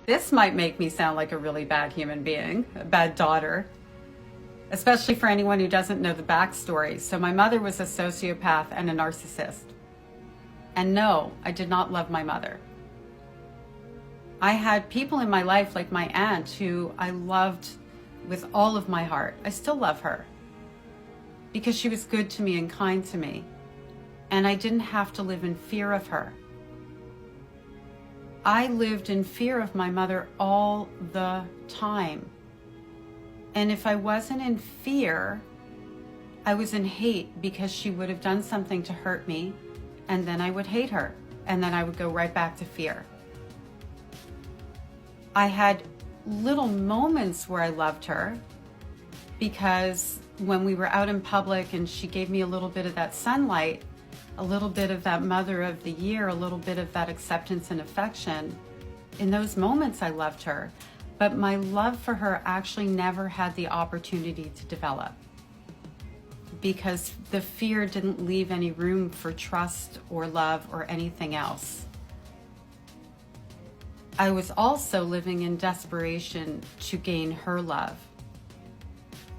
This might make me sound like a really bad human being, a bad daughter, especially for anyone who doesn't know the backstory. So my mother was a sociopath and a narcissist. And no, I did not love my mother. I had people in my life like my aunt who I loved with all of my heart. I still love her because she was good to me and kind to me. And I didn't have to live in fear of her. I lived in fear of my mother all the time. And if I wasn't in fear, I was in hate because she would have done something to hurt me, and then I would hate her, and then I would go right back to fear. I had little moments where I loved her because when we were out in public and she gave me a little bit of that sunlight, a little bit of that mother of the year, a little bit of that acceptance and affection. In those moments, I loved her, but my love for her actually never had the opportunity to develop because the fear didn't leave any room for trust or love or anything else. I was also living in desperation to gain her love,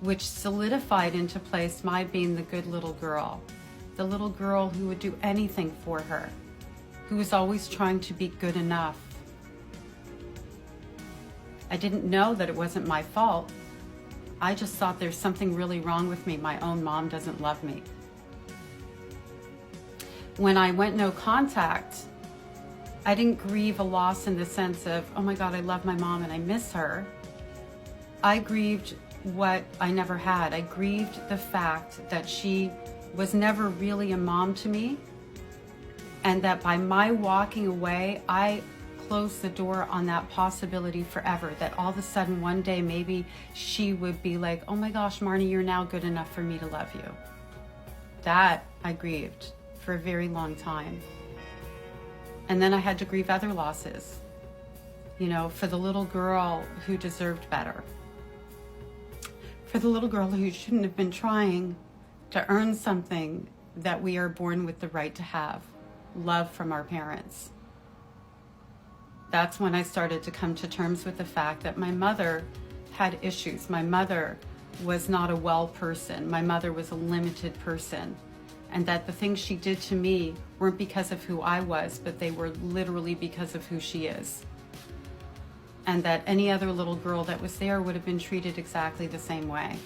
which solidified into place my being the good little girl. The little girl who would do anything for her, who was always trying to be good enough. I didn't know that it wasn't my fault. I just thought there's something really wrong with me. My own mom doesn't love me. When I went no contact, I didn't grieve a loss in the sense of, oh my God, I love my mom and I miss her. I grieved what I never had. I grieved the fact that she was never really a mom to me, and that by my walking away, I closed the door on that possibility forever, that all of a sudden one day maybe she would be like, oh my gosh, Marnie, you're now good enough for me to love you. That I grieved for a very long time. And then I had to grieve other losses, for the little girl who deserved better, for the little girl who shouldn't have been trying to earn something that we are born with the right to have, love from our parents. That's when I started to come to terms with the fact that my mother had issues. My mother was not a well person. My mother was a limited person. And that the things she did to me weren't because of who I was, but they were literally because of who she is. And that any other little girl that was there would have been treated exactly the same way.